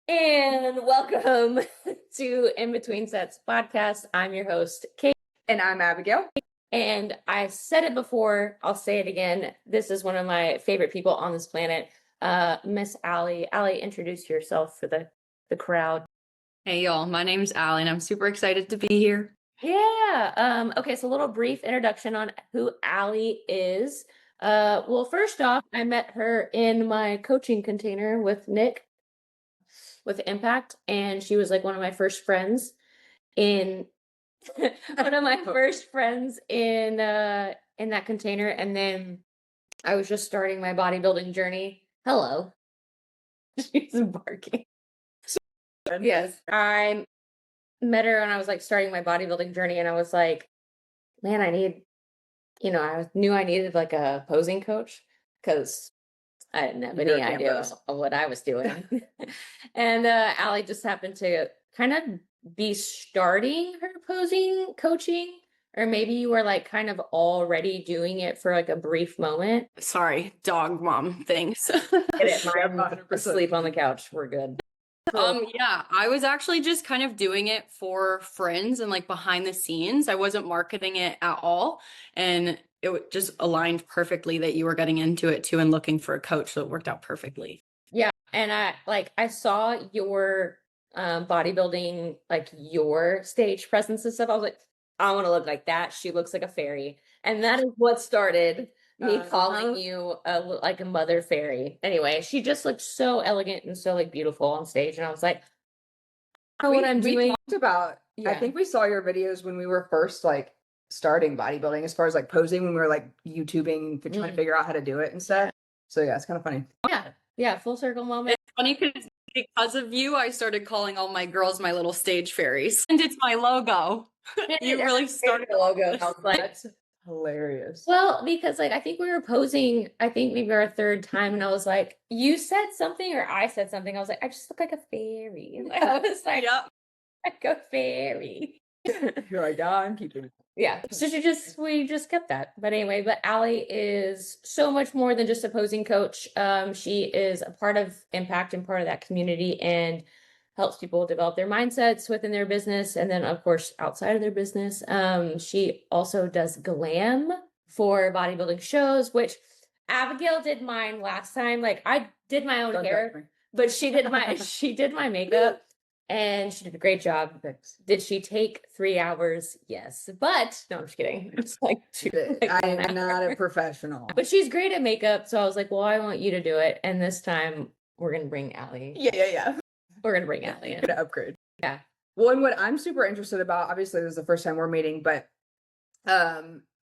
And welcome to In Between Sets podcast. I'm your host, Kate. And I'm Abigail. And I said it before, I'll say it again. This is one of my favorite people on this planet, Miss Allie. Allie, introduce yourself for the crowd. Hey y'all, my name's Allie and I'm super excited to be here. Yeah. Okay, so a little brief introduction on who Allie is. Well, first off, I met her in my coaching container with Nick with Impact, and she was like one of my first friends in one of my first friends in that container. And then I was just starting my bodybuilding journey. Hello. She's barking. Yes, I met her when I was like starting my bodybuilding journey, and I was like, man, I knew I needed like a posing coach because I didn't have any idea of what I was doing. And Allie just happened to kind of be starting her posing coaching, or maybe you were like kind of already doing it for like a brief moment. Sorry, dog mom things. Get it, mine asleep on the couch. We're good. Yeah, I was actually just kind of doing it for friends and like behind the scenes. I wasn't marketing it at all. And it just aligned perfectly that you were getting into it too and looking for a coach. So it worked out perfectly. Yeah. And I saw your bodybuilding, like your stage presence and stuff. I was like, I want to look like that. She looks like a fairy. And that is what started me calling you like a mother fairy. Anyway, she just looked so elegant and so like beautiful on stage. And I was like, I know what I'm doing. We talked about, I think we saw your videos when we were first like starting bodybuilding, as far as like posing, when we were like YouTubing, trying to figure out how to do it and stuff. So yeah, it's kind of funny. Yeah, full circle moment. It's funny because of you, I started calling all my girls my little stage fairies. And it's my logo. You really started the logo. I was like, That's hilarious. well, because like I think we were posing, I think maybe our third time, and I was like, you said something or I said something. I was like, I just look like a fairy. Like, I was like, yep. like a fairy. You're like, yeah, I'm keeping it. Yeah. So we just kept that. But anyway, but Allie is so much more than just a posing coach. She is a part of Impact and part of that community, and helps people develop their mindsets within their business. And then of course, outside of their business, she also does glam for bodybuilding shows, which Abigail did mine last time. Like I did my own hair, but she did my makeup. And she did a great job. Did she take 3 hours? Yes. But no, I'm just kidding. It's like I'm not a professional. But she's great at makeup. So I was like, well, I want you to do it. And this time we're going to bring Allie. Yeah. We're going to bring Allie in. Gonna upgrade. Yeah. Well, and what I'm super interested about, obviously this is the first time we're meeting, but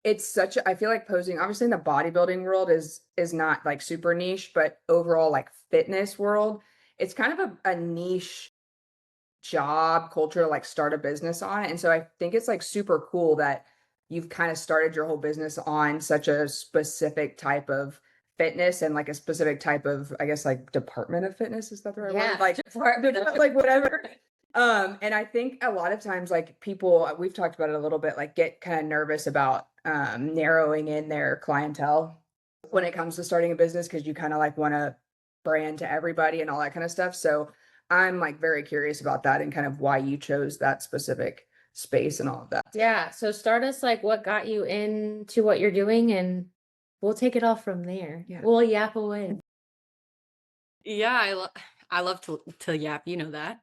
it's I feel like posing, obviously in the bodybuilding world is not like super niche, but overall like fitness world, it's kind of a niche job culture to like start a business on. And so I think it's like super cool that you've kind of started your whole business on such a specific type of fitness and like a specific type of, I guess, like department of fitness. Is that the right word? Like like whatever. And I think a lot of times like people, we've talked about it a little bit, like get kind of nervous about narrowing in their clientele when it comes to starting a business, because you kind of like want to brand to everybody and all that kind of stuff. So I'm like very curious about that and kind of why you chose that specific space and all of that. Yeah. So start us like what got you into what you're doing, and we'll take it all from there. Yeah. We'll yap away. Yeah, I love to yap, you know that.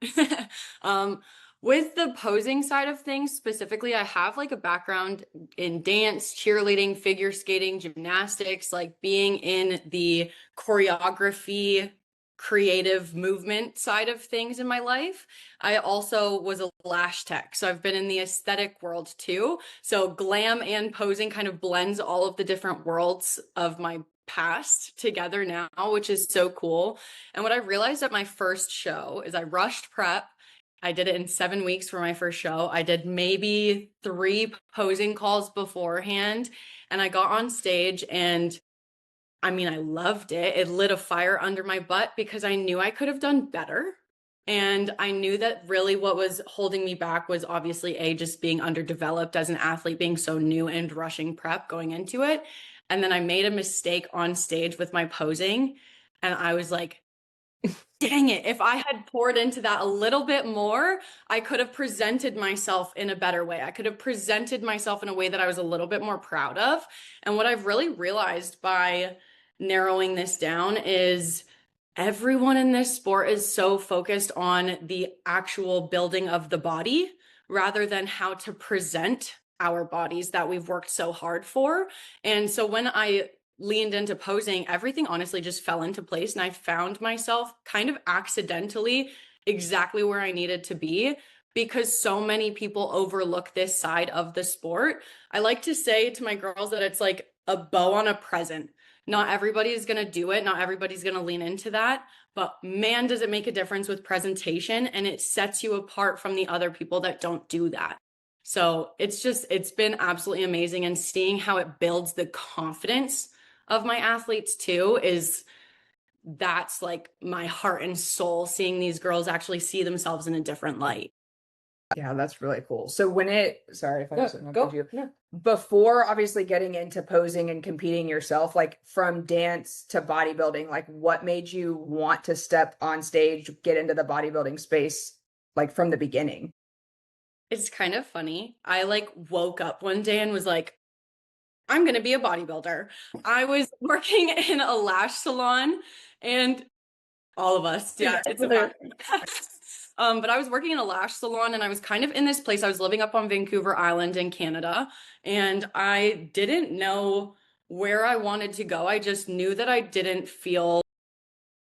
With the posing side of things specifically, I have like a background in dance, cheerleading, figure skating, gymnastics, like being in the choreography, creative movement side of things in my life. I also was a lash tech, so I've been in the aesthetic world too. So glam and posing kind of blends all of the different worlds of my past together now, which is so cool. And what I realized at my first show is I rushed prep. I did it in 7 weeks for my first show. I did maybe 3 posing calls beforehand, and I got on stage, and I mean, I loved it. It lit a fire under my butt because I knew I could have done better. And I knew that really what was holding me back was obviously just being underdeveloped as an athlete, being so new and rushing prep going into it. And then I made a mistake on stage with my posing, and I was like dang it, if I had poured into that a little bit more, I could have presented myself in a better way. I could have presented myself in a way that I was a little bit more proud of. And what I've really realized by narrowing this down is everyone in this sport is so focused on the actual building of the body rather than how to present our bodies that we've worked so hard for. And so when I leaned into posing, everything honestly just fell into place. And I found myself kind of accidentally exactly where I needed to be because so many people overlook this side of the sport. I like to say to my girls that it's like a bow on a present. Not everybody is going to do it. Not everybody's going to lean into that. But man, does it make a difference with presentation, and it sets you apart from the other people that don't do that. So it's been absolutely amazing. And seeing how it builds the confidence of my athletes too that's like my heart and soul, seeing these girls actually see themselves in a different light. Yeah, that's really cool. So sorry if I just interrupted you. No. Before obviously getting into posing and competing yourself, like from dance to bodybuilding, like what made you want to step on stage, get into the bodybuilding space, like from the beginning? It's kind of funny. I like woke up one day and was like, I'm going to be a bodybuilder. I was working in a lash salon, and all of us, yeah, it's a fact. But I was working in a lash salon, and I was kind of in this place. I was living up on Vancouver Island in Canada, and I didn't know where I wanted to go. I just knew that I didn't feel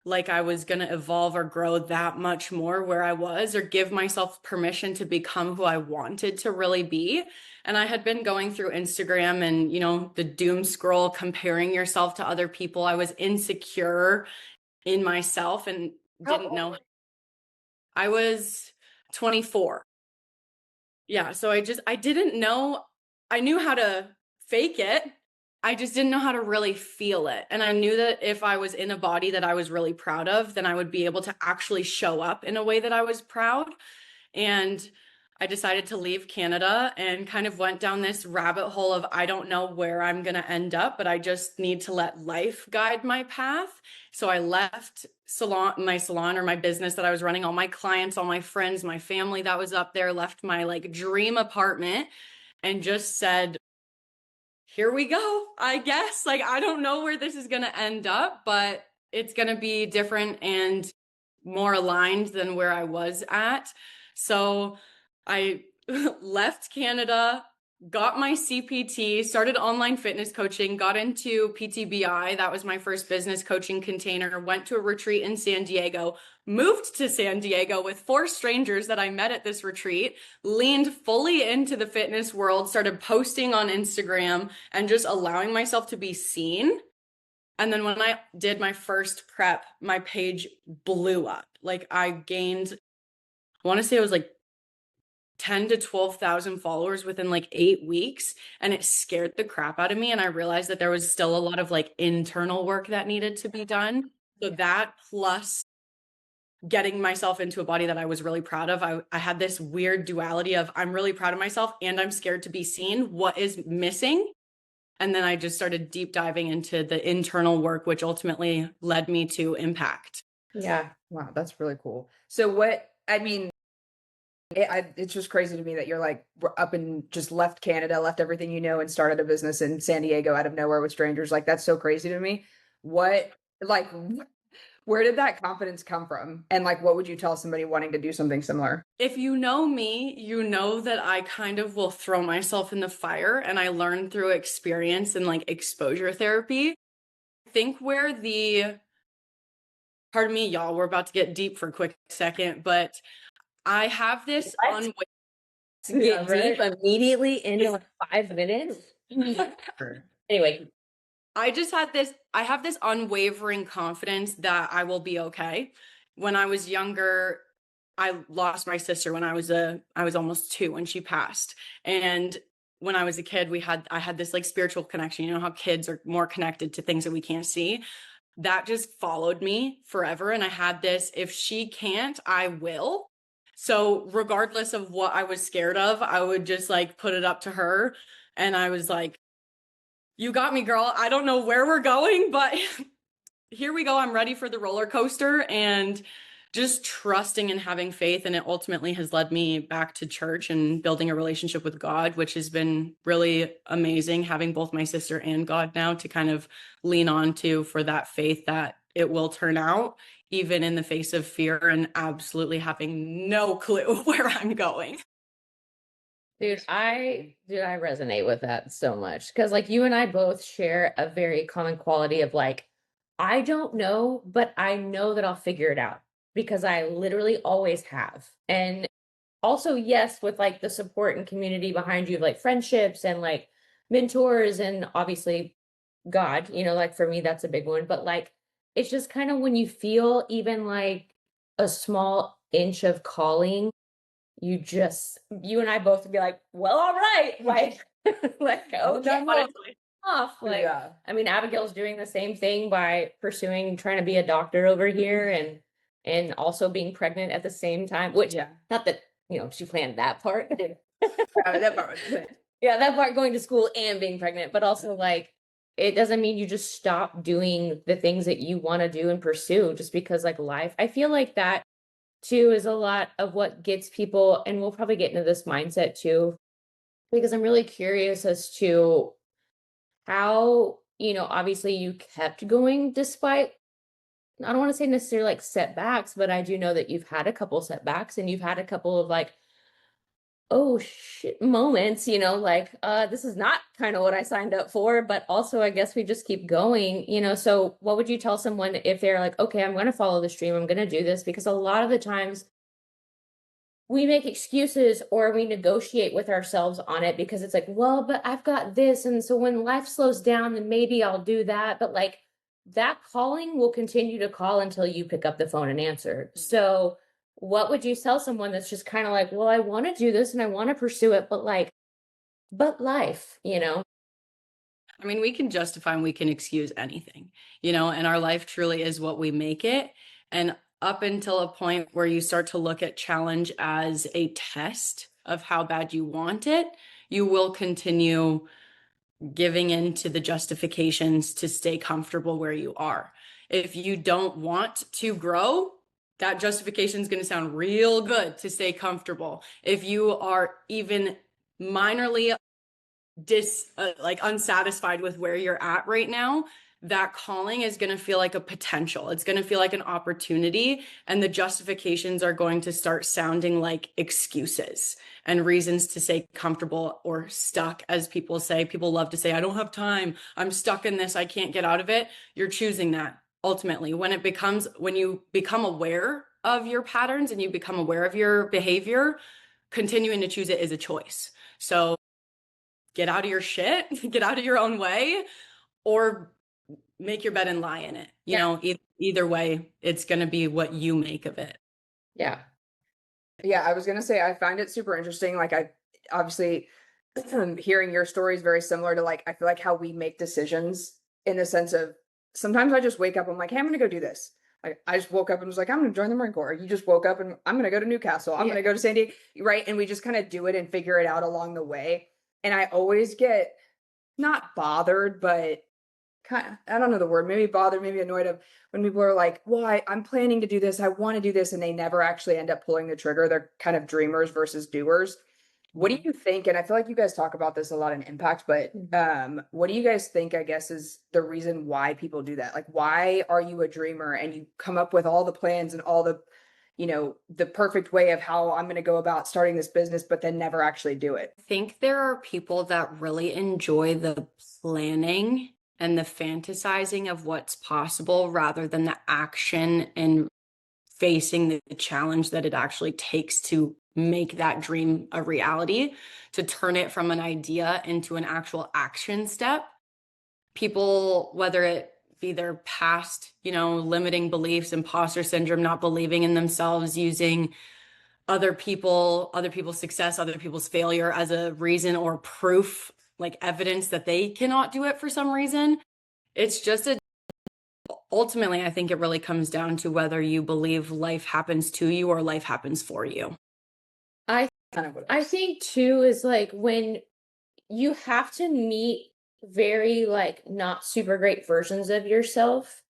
like I was going to evolve or grow that much more where I was, or give myself permission to become who I wanted to really be. And I had been going through Instagram and, the doom scroll, comparing yourself to other people. I was insecure in myself and didn't know. I was 24. Yeah. So I didn't know. I knew how to fake it. I just didn't know how to really feel it. And I knew that if I was in a body that I was really proud of, then I would be able to actually show up in a way that I was proud. And I decided to leave Canada and kind of went down this rabbit hole of I don't know where I'm going to end up, but I just need to let life guide my path. So I left my salon or my business that I was running, all my clients, all my friends, my family that was up there, left my like dream apartment and just said, here we go, I guess. Like, I don't know where this is going to end up, but it's going to be different and more aligned than where I was at. So I left Canada, got my CPT, started online fitness coaching, got into PTBI. That was my first business coaching container, went to a retreat in San Diego, moved to San Diego with 4 strangers that I met at this retreat, leaned fully into the fitness world, started posting on Instagram and just allowing myself to be seen. And then when I did my first prep, my page blew up. Like I gained, I want to say it was like 10 to 12,000 followers within like 8 weeks. And it scared the crap out of me. And I realized that there was still a lot of like internal work that needed to be done. So that plus getting myself into a body that I was really proud of. I had this weird duality of I'm really proud of myself and I'm scared to be seen. What is missing? And then I just started deep diving into the internal work, which ultimately led me to Impact. Yeah. Wow. That's really cool. So it's just crazy to me that you're like up and just left Canada, left everything and started a business in San Diego out of nowhere with strangers. Like, that's so crazy to me. Like, where did that confidence come from? And like, what would you tell somebody wanting to do something similar? If you know me, you know that I kind of will throw myself in the fire, and I learn through experience and like exposure therapy. I think pardon me, y'all, we're about to get deep for a quick second, but I have this Get deep immediately into like 5 minutes. Anyway, I have this unwavering confidence that I will be okay. When I was younger, I lost my sister when I was almost 2 when she passed. And when I was a kid, I had this like spiritual connection. You know how kids are more connected to things that we can't see. That just followed me forever. And I had this, if she can't, I will. So regardless of what I was scared of, I would just like put it up to her. And I was like, you got me, girl. I don't know where we're going, but here we go. I'm ready for the roller coaster, and just trusting and having faith. And it ultimately has led me back to church and building a relationship with God, which has been really amazing, having both my sister and God now to kind of lean on to for that faith that it will turn out, even in the face of fear and absolutely having no clue where I'm going. Dude, I resonate with that so much because like you and I both share a very common quality of like, I don't know, but I know that I'll figure it out because I literally always have. And also, yes, with like the support and community behind you, like friendships and like mentors, and obviously God, like for me, that's a big one. But like, it's just kind of when you feel even like a small inch of calling, you and I both would be like, well, all right, like, like, okay, Honestly. off. Like, Yeah. I mean, Abigail's doing the same thing by pursuing trying to be a doctor over here and also being pregnant at the same time, which Yeah. not that, she planned that part. That part was good. Yeah, that part going to school and being pregnant, but also like it doesn't mean you just stop doing the things that you want to do and pursue just because like life. I feel like that too is a lot of what gets people, and we'll probably get into this mindset too, because I'm really curious as to how, obviously you kept going despite, I don't want to say necessarily like setbacks, but I do know that you've had a couple setbacks and you've had a couple of like, oh shit moments, like this is not kind of what I signed up for, but also I guess we just keep going, so what would you tell someone if they're like, okay, I'm going to follow the stream, I'm going to do this, because a lot of the times we make excuses or we negotiate with ourselves on it because it's like, well, but I've got this. And so when life slows down, then maybe I'll do that. But like that calling will continue to call until you pick up the phone and answer. So, what would you tell someone that's just kind of like, well, I want to do this and I want to pursue it, but like, but life? I mean, we can justify and we can excuse anything, and our life truly is what we make it. And up until a point where you start to look at challenge as a test of how bad you want it, you will continue giving in to the justifications to stay comfortable where you are. If you don't want to grow, that justification is going to sound real good to stay comfortable. If you are even minorly like unsatisfied with where you're at right now, that calling is going to feel like a potential. It's going to feel like an opportunity, and the justifications are going to start sounding like excuses and reasons to stay comfortable or stuck. As people say, people love to say, I don't have time, I'm stuck in this, I can't get out of it. You're choosing that ultimately. When you become aware of your patterns and you become aware of your behavior, continuing to choose it is a choice. So get out of your shit, get out of your own way, or make your bed and lie in it. Either way, it's going to be what you make of it. Yeah. Yeah, I was gonna say I find it super interesting. Like I obviously hearing your story is very similar to like I feel like how we make decisions in the sense of sometimes I just wake up, I'm like, hey, I'm gonna go do this. Like I just woke up and was like, I'm gonna join the Marine Corps. You just woke up and I'm gonna go to Newcastle. I'm gonna go to San Diego, right? And we just kind of do it and figure it out along the way. And I always get not bothered, but kind of, I don't know the word, maybe bothered, maybe annoyed of when people are like, well, I'm planning to do this, I want to do this, and they never actually end up pulling the trigger. They're kind of dreamers versus doers. What do you think? And I feel like you guys talk about this a lot in Impact, but what do you guys think, I guess, is the reason why people do that? Like, why are you a dreamer and you come up with all the plans and all the, the perfect way of how I'm going to go about starting this business, but then never actually do it? I think there are people that really enjoy the planning and the fantasizing of what's possible rather than the action and facing the challenge that it actually takes to make that dream a reality, to turn it from an idea into an actual action step. People, whether it be their past, limiting beliefs, imposter syndrome, not believing in themselves, using other people's success, other people's failure as a reason or proof, like evidence that they cannot do it for some reason. It's just ultimately, I think it really comes down to whether you believe life happens to you or life happens for you. I Kind of what I think too is like when you have to meet very like not super great versions of yourself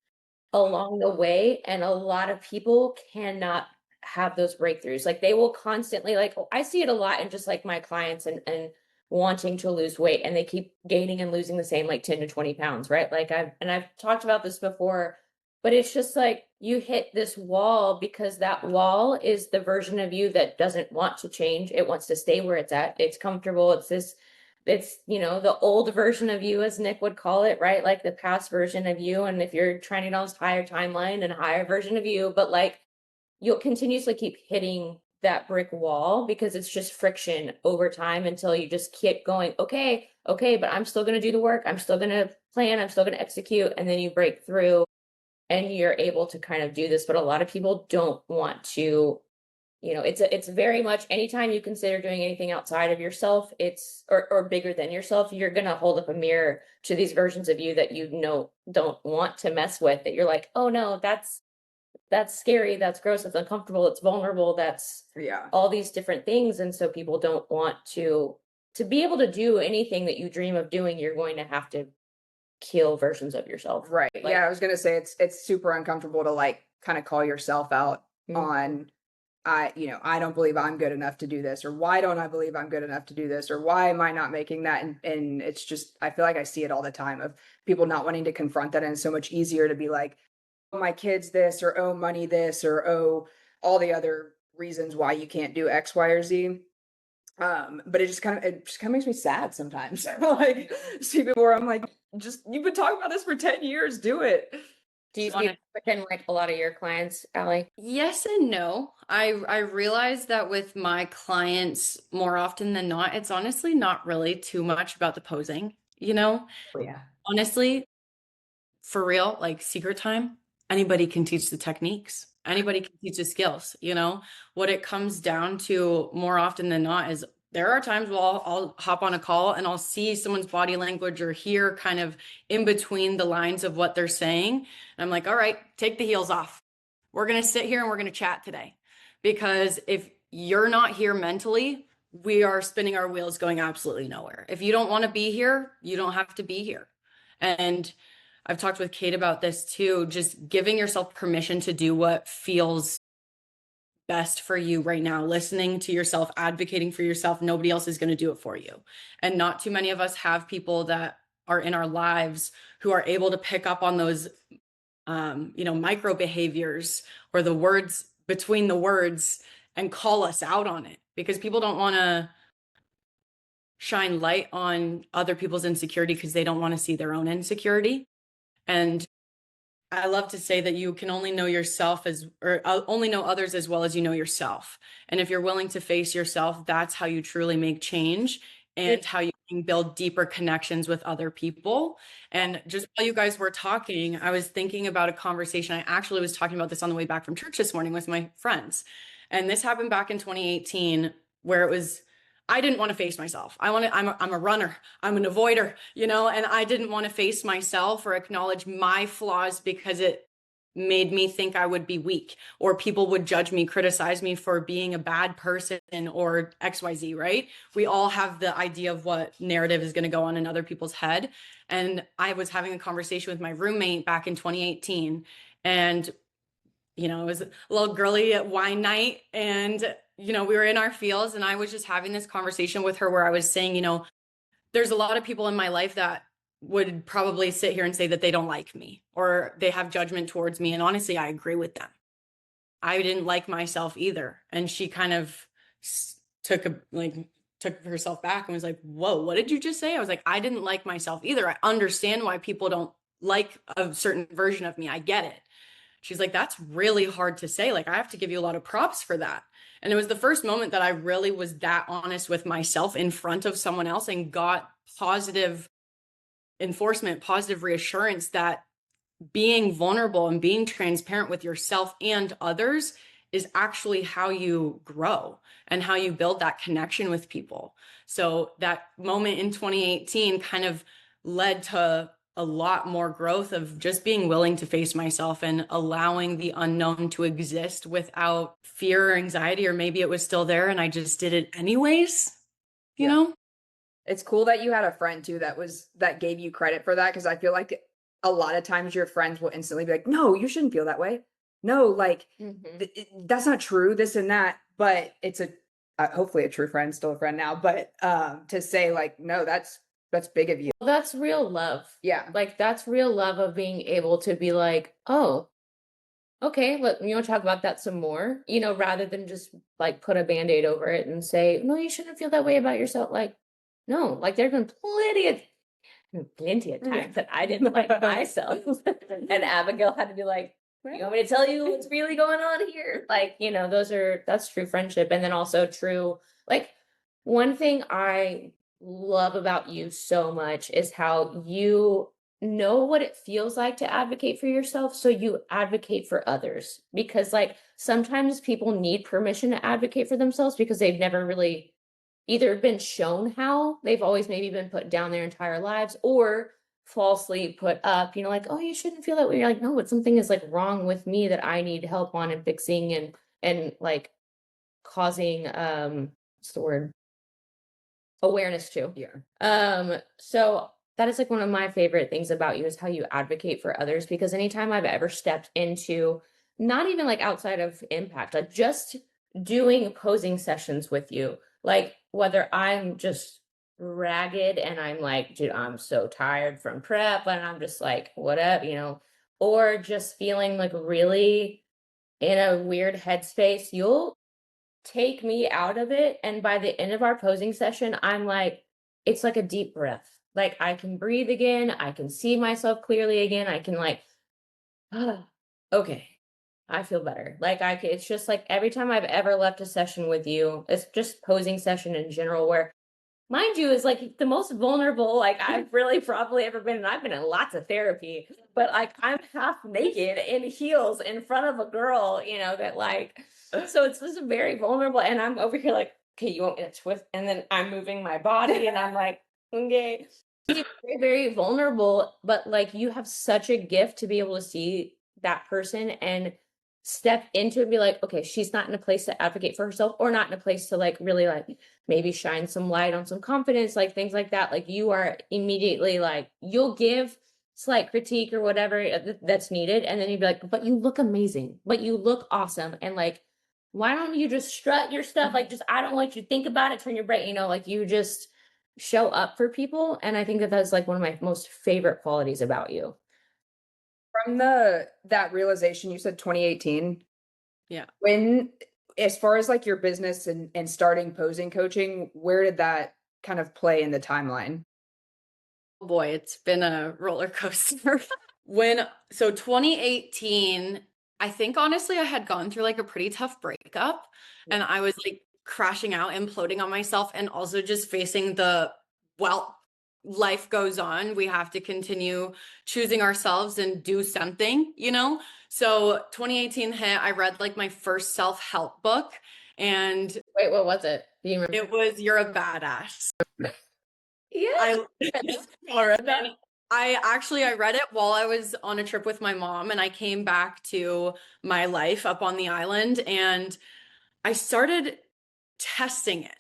along the way, and a lot of people cannot have those breakthroughs. Like they will constantly like I see it a lot in just like my clients and wanting to lose weight, and they keep gaining and losing the same like 10 to 20 pounds, right? Like I've talked about this before, but it's just like you hit this wall because that wall is the version of you that doesn't want to change. It wants to stay where it's at. It's comfortable. It's the old version of you, as Nick would call it, right? Like the past version of you. And if you're trending on this higher timeline and higher version of you, but like you'll continuously keep hitting that brick wall because it's just friction over time until you just keep going, okay, but I'm still going to do the work. I'm still going to plan. I'm still going to execute. And then you break through and you're able to kind of do this. But a lot of people don't want to, it's very much anytime you consider doing anything outside of yourself, it's or bigger than yourself, you're going to hold up a mirror to these versions of you that don't want to mess with, that you're like, oh no, that's scary, that's gross, that's uncomfortable, it's vulnerable, that's all these different things. And so people don't want to be able to do anything that you dream of doing. You're going to have to kill versions of yourself, Right. like, Yeah, I was gonna say it's super uncomfortable to like kind of call yourself out on I don't believe I'm good enough to do this, or why don't I believe I'm good enough to do this, or why am I not making that? And it's just I feel like I see it all the time of people not wanting to confront that, and it's so much easier to be like, oh, my kids this, or oh, money this, or oh, all the other reasons why you can't do X, Y, or Z. But it just kind of makes me sad sometimes. Like see people where I'm like, just you've been talking about this for 10 years, do it. do you see that within like a lot of your clients, Allie? Yes and no. I realize that with my clients, more often than not, it's honestly not really too much about the posing, you know? Oh, yeah. Honestly, for real, like secret time, anybody can teach the techniques. Anybody can teach the skills, you know? What it comes down to more often than not is there are times where I'll hop on a call and I'll see someone's body language or hear kind of in between the lines of what they're saying. And I'm like, all right, take the heels off. We're going to sit here and we're going to chat today. Because if you're not here mentally, we are spinning our wheels going absolutely nowhere. If you don't want to be here, you don't have to be here. And I've talked with Kate about this too, just giving yourself permission to do what feels best for you right now, listening to yourself, advocating for yourself. Nobody else is going to do it for you. And not too many of us have people that are in our lives who are able to pick up on those, micro behaviors or the words between the words and call us out on it, because people don't want to shine light on other people's insecurity because they don't want to see their own insecurity. And I love to say that you can only know yourself only know others as well as you know yourself. And if you're willing to face yourself, that's how you truly make change and how you can build deeper connections with other people. And just while you guys were talking, I was thinking about a conversation. I actually was talking about this on the way back from church this morning with my friends. And this happened back in 2018, where it was, I didn't want to face myself. I'm a runner. I'm an avoider, and I didn't want to face myself or acknowledge my flaws because it made me think I would be weak, or people would judge me, criticize me for being a bad person or XYZ, right? We all have the idea of what narrative is going to go on in other people's head. And I was having a conversation with my roommate back in 2018, and it was a little girly at wine night, and we were in our fields, and I was just having this conversation with her where I was saying, there's a lot of people in my life that would probably sit here and say that they don't like me or they have judgment towards me. And honestly, I agree with them. I didn't like myself either. And she kind of took herself back and was like, whoa, what did you just say? I was like, I didn't like myself either. I understand why people don't like a certain version of me. I get it. She's like, that's really hard to say. Like, I have to give you a lot of props for that. And it was the first moment that I really was that honest with myself in front of someone else and got positive enforcement, positive reassurance that being vulnerable and being transparent with yourself and others is actually how you grow and how you build that connection with people. So that moment in 2018 kind of led to a lot more growth of just being willing to face myself and allowing the unknown to exist without fear or anxiety, or maybe it was still there and I just did it anyways, you know? It's cool that you had a friend too that gave you credit for that, because I feel like a lot of times your friends will instantly be like, no, you shouldn't feel that way. No, like Mhm. that's not true, this and that. But it's a hopefully a true friend, still a friend now. But to say like, no, that's big of you. Well, that's real love. Yeah. Like that's real love of being able to be like, oh, okay, you want to talk about that some more, rather than just like put a band-aid over it and say, no, you shouldn't feel that way about yourself. Like, no, like there's been plenty of Yeah. times that I didn't like myself. And Abigail had to be like, you want me to tell you what's really going on here? Like, that's true friendship. And then also true, like, one thing I love about you so much is how you know what it feels like to advocate for yourself. So you advocate for others because, like, sometimes people need permission to advocate for themselves because they've never really either been shown how, they've always maybe been put down their entire lives, or falsely put up, like, oh, you shouldn't feel that way. You're like, no, but something is like wrong with me that I need help on and fixing and like causing what's the word? Awareness to. Yeah. So that is like one of my favorite things about you is how you advocate for others because anytime I've ever stepped into not even like outside of impact, like just doing posing sessions with you, like whether I'm just ragged and I'm like, dude, I'm so tired from prep and I'm just like, what up, or just feeling like really in a weird headspace, you'll take me out of it. And by the end of our posing session, I'm like, it's like a deep breath. Like I can breathe again. I can see myself clearly again. I can like, ah, okay, I feel better. Like it's just like every time I've ever left a session with you, it's just posing session in general where mind you, is like the most vulnerable, like I've really probably ever been, and I've been in lots of therapy, but like I'm half naked in heels in front of a girl, that like, so it's just very vulnerable. And I'm over here like, okay, you want me to twist? And then I'm moving my body and I'm like, okay. Very, very vulnerable, but like you have such a gift to be able to see that person and step into it and be like, okay, she's not in a place to advocate for herself or not in a place to like really like maybe shine some light on some confidence, like things like that. Like you are immediately like, you'll give slight critique or whatever that's needed. And then you'd be like, but you look amazing, but you look awesome. And like, why don't you just strut your stuff? Like, just, I don't want you to think about it, turn your brain, like you just show up for people. And I think that that's like one of my most favorite qualities about you. From that realization, you said 2018. Yeah. When, as far as like your business and starting posing coaching, where did that kind of play in the timeline? Oh boy, it's been a roller coaster. So 2018, I think honestly I had gone through like a pretty tough breakup and I was like crashing out, imploding on myself, and also just facing well, life goes on. We have to continue choosing ourselves and do something, So 2018 hit, I read like my first self-help book and Wait, what was it? Do you remember? it was You're a Badass. Yeah. I All right. And I read it while I was on a trip with my mom, and I came back to my life up on the island and I started testing it.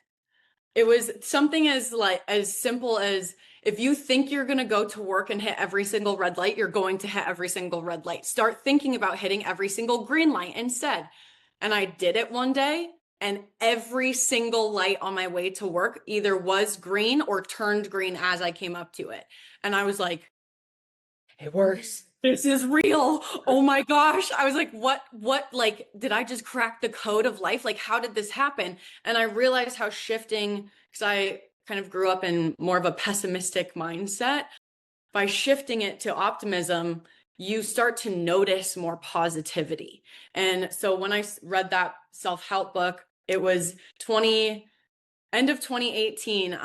It was something as simple as if you think you're going to go to work and hit every single red light, you're going to hit every single red light. Start thinking about hitting every single green light instead. And I did it one day, and every single light on my way to work either was green or turned green as I came up to it. And I was like, it works. This is real. Oh my gosh. I was like, like, did I just crack the code of life? Like, how did this happen? And I realized how shifting, because I kind of grew up in more of a pessimistic mindset. By shifting it to optimism, you start to notice more positivity. And so when I read that self-help book, it was end of 2018,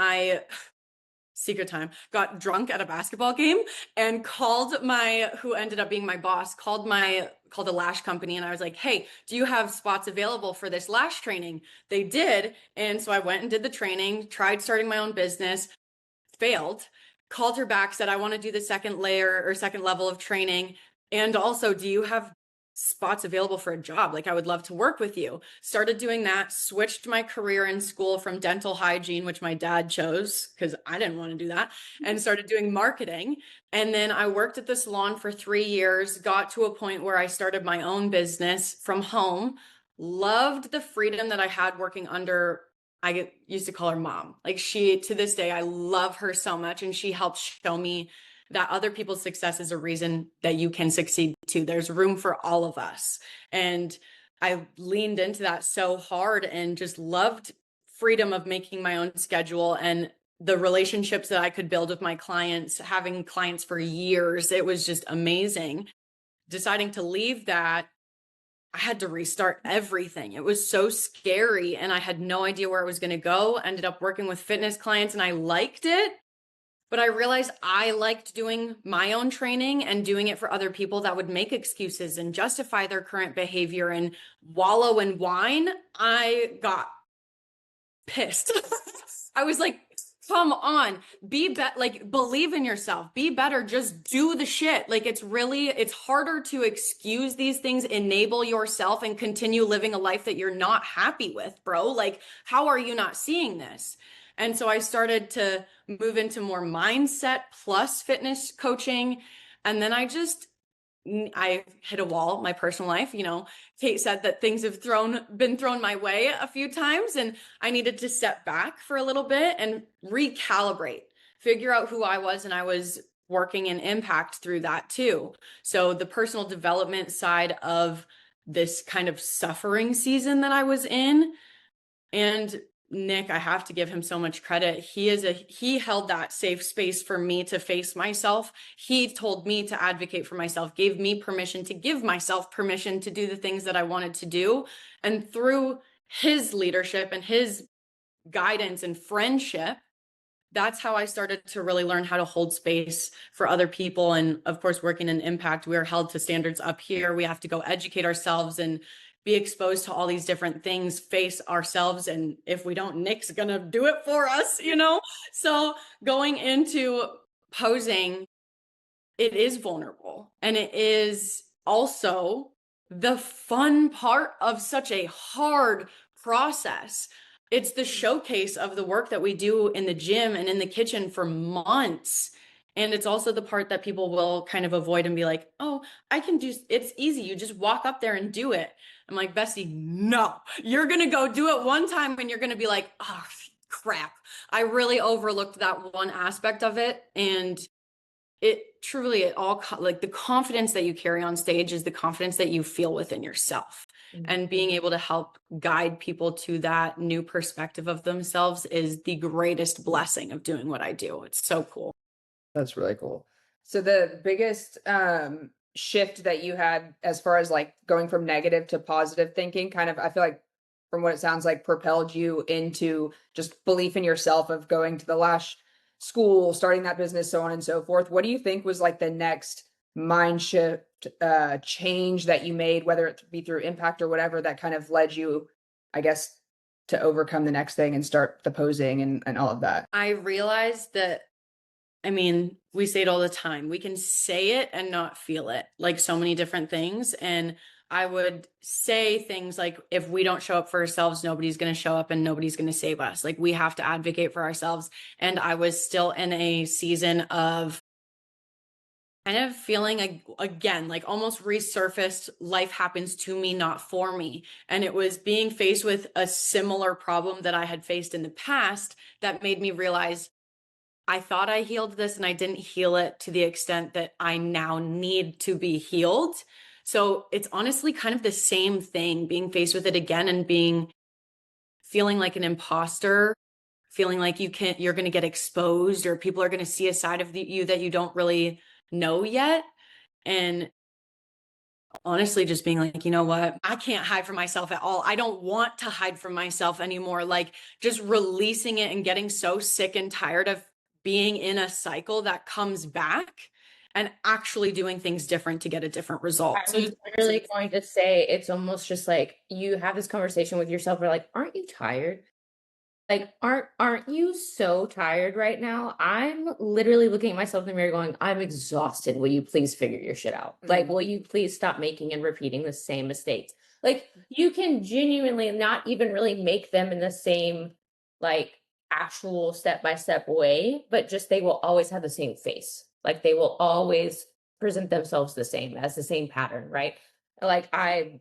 secret time, got drunk at a basketball game and called who ended up being my boss, called a lash company. And I was like, hey, do you have spots available for this lash training? They did. And so I went and did the training, tried starting my own business, failed, called her back, said, I want to do the second layer or second level of training. And also, do you have spots available for a job. Like, I would love to work with you. Started doing that, switched my career in school from dental hygiene, which my dad chose because I didn't want to do that, and started doing marketing. And then I worked at the salon for 3 years, got to a point where I started my own business from home. Loved the freedom that I had working under, I used to call her mom. Like, she, to this day, I love her so much. And she helped show me that other people's success is a reason that you can succeed too. There's room for all of us. And I leaned into that so hard and just loved freedom of making my own schedule and the relationships that I could build with my clients, having clients for years. It was just amazing. Deciding to leave that, I had to restart everything. It was so scary and I had no idea where it was going to go. Ended up working with fitness clients and I liked it. But I realized I liked doing my own training and doing it for other people that would make excuses and justify their current behavior and wallow in whine. I got pissed. I was like, come on, like, believe in yourself, be better, just do the shit. Like, it's harder to excuse these things, enable yourself and continue living a life that you're not happy with, bro. Like, how are you not seeing this? And so I started to move into more mindset plus fitness coaching. And then I hit a wall, my personal life. Kate said that things have been thrown my way a few times, and I needed to step back for a little bit and recalibrate, figure out who I was. And I was working in impact through that too. So the personal development side of this kind of suffering season that I was in, and Nick, I have to give him so much credit. He held that safe space for me to face myself. He told me to advocate for myself, gave me permission to give myself permission to do the things that I wanted to do. And through his leadership and his guidance and friendship, that's how I started to really learn how to hold space for other people. And of course, working in impact, we are held to standards up here. We have to go educate ourselves and be exposed to all these different things, face ourselves. And if we don't, Nick's going to do it for us, So going into posing, it is vulnerable. And it is also the fun part of such a hard process. It's the showcase of the work that we do in the gym and in the kitchen for months. And it's also the part that people will kind of avoid and be like, oh, it's easy. You just walk up there and do it. I'm like, Bessie, no, you're going to go do it one time and you're going to be like, oh, crap. I really overlooked that one aspect of it. And like, the confidence that you carry on stage is the confidence that you feel within yourself. Mm-hmm. And being able to help guide people to that new perspective of themselves is the greatest blessing of doing what I do. It's so cool. That's really cool. So the biggest shift that you had as far as like going from negative to positive thinking, kind of, I feel like from what it sounds like, propelled you into just belief in yourself of going to the lash school, starting that business, so on and so forth. What do you think was like the next mind shift change that you made, whether it be through impact or whatever, that kind of led you, I guess, to overcome the next thing and start the posing and all of that? I realized that, we say it all the time. We can say it and not feel it, like so many different things. And I would say things like, if we don't show up for ourselves, nobody's going to show up and nobody's going to save us. Like, we have to advocate for ourselves. And I was still in a season of kind of feeling again, like almost resurfaced, life happens to me, not for me. And it was being faced with a similar problem that I had faced in the past that made me realize I thought I healed this and I didn't heal it to the extent that I now need to be healed. So it's honestly kind of the same thing, being faced with it again and feeling like an imposter, feeling like you're going to get exposed, or people are going to see a side of you that you don't really know yet. And honestly, just being like, you know what? I can't hide from myself at all. I don't want to hide from myself anymore. Like, just releasing it and getting so sick and tired of being in a cycle that comes back and actually doing things different to get a different result. I was literally going to say, it's almost just like you have this conversation with yourself. We're like, aren't you tired? Like, aren't you so tired right now? I'm literally looking at myself in the mirror going, I'm exhausted. Will you please figure your shit out? Like, will you please stop making and repeating the same mistakes? Like, you can genuinely not even really make them in the same, like, actual step-by-step way, but just they will always have the same face. Like, they will always present themselves the same as the same pattern, right? Like, I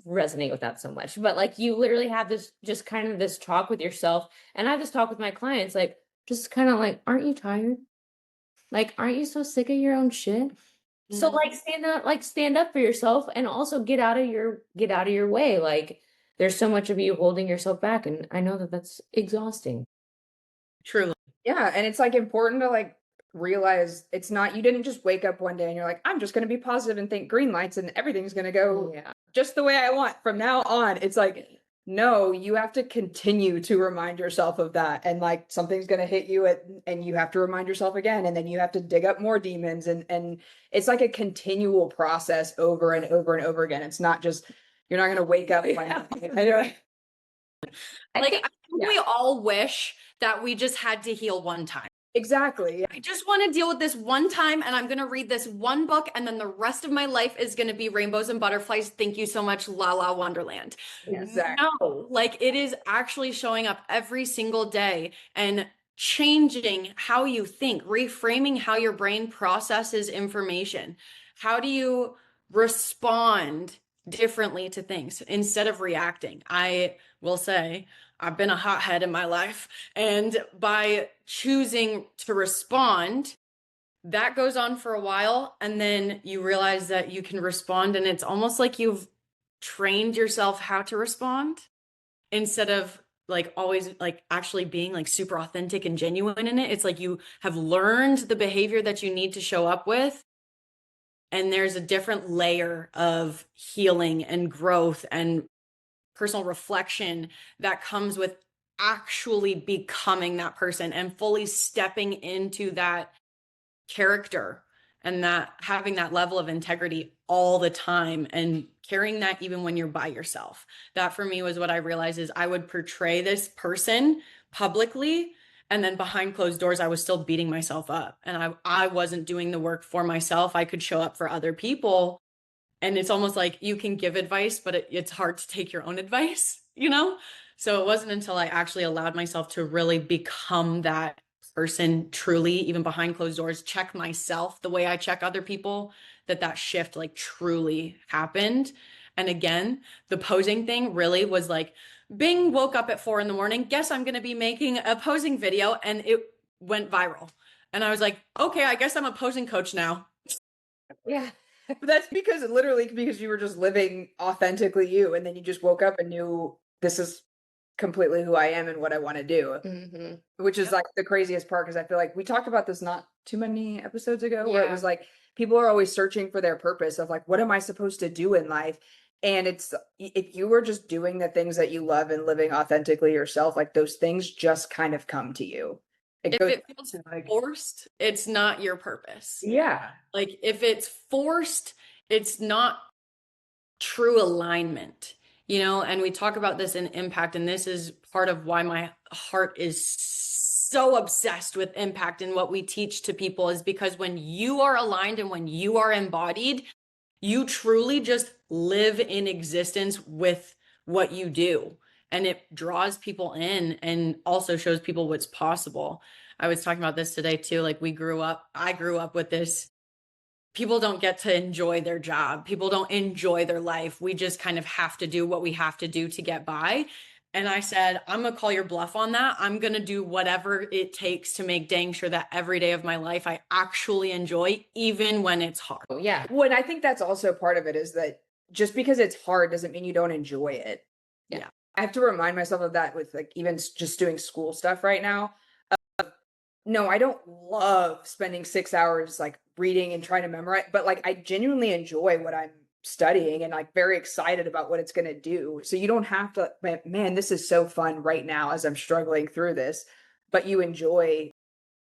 resonate with that so much. But like you literally have this just kind of this talk with yourself. And I have this talk with my clients, like just kind of like, aren't you tired? Like, aren't you so sick of your own shit? So like stand up for yourself and also get out of your way. Like there's so much of you holding yourself back. And I know that that's exhausting. Truly. Yeah, and it's like important to like realize it's not you didn't just wake up one day and you're like, I'm just going to be positive and think green lights and everything's going to go just the way I want from now on. It's like, no, you have to continue to remind yourself of that. And like something's going to hit you and you have to remind yourself again. And then you have to dig up more demons. And it's like a continual process over and over and over again. It's not just, you're not going to wake up. Anyway. I think we all wish that we just had to heal one time. Exactly. I just want to deal with this one time and I'm going to read this one book and then the rest of my life is going to be rainbows and butterflies. Thank you so much, La La Wonderland. Exactly. No, like it is actually showing up every single day and changing how you think, reframing how your brain processes information. How do you respond differently to things instead of reacting? I will say, I've been a hothead in my life. And by choosing to respond, that goes on for a while. And then you realize that you can respond. And it's almost like you've trained yourself how to respond instead of like always like actually being like super authentic and genuine in it. It's like you have learned the behavior that you need to show up with. And there's a different layer of healing and growth and personal reflection that comes with actually becoming that person and fully stepping into that character and that having that level of integrity all the time and carrying that even when you're by yourself. That for me was what I realized is I would portray this person publicly and then behind closed doors I was still beating myself up and I wasn't doing the work for myself. I could show up for other people. And it's almost like you can give advice, but it's hard to take your own advice, you know? So it wasn't until I actually allowed myself to really become that person truly, even behind closed doors, check myself the way I check other people, that shift like truly happened. And again, the posing thing really was like, Bing, woke up at 4 a.m. Guess I'm going to be making a posing video. And it went viral. And I was like, okay, I guess I'm a posing coach now. Yeah. But that's because you were just living authentically you, and then you just woke up and knew this is completely who I am and what I want to do, which is like the craziest part because I feel like we talked about this not too many episodes ago where it was like people are always searching for their purpose of like, what am I supposed to do in life? And it's if you were just doing the things that you love and living authentically yourself, like those things just kind of come to you. If it feels forced, it's not your purpose. Yeah. Like if it's forced, it's not true alignment, you know? And we talk about this in impact, and this is part of why my heart is so obsessed with impact and what we teach to people is because when you are aligned and when you are embodied, you truly just live in existence with what you do. And it draws people in and also shows people what's possible. I was talking about this today too. Like I grew up with this. People don't get to enjoy their job. People don't enjoy their life. We just kind of have to do what we have to do to get by. And I said, I'm going to call your bluff on that. I'm going to do whatever it takes to make dang sure that every day of my life I actually enjoy, even when it's hard. Oh, yeah. Well, and I think that's also part of it is that just because it's hard doesn't mean you don't enjoy it. Yeah. I have to remind myself of that with like even just doing school stuff right now. No, I don't love spending 6 hours like reading and trying to memorize, but like I genuinely enjoy what I'm studying and like very excited about what it's going to do. So you don't have to, man, this is so fun right now as I'm struggling through this, but you enjoy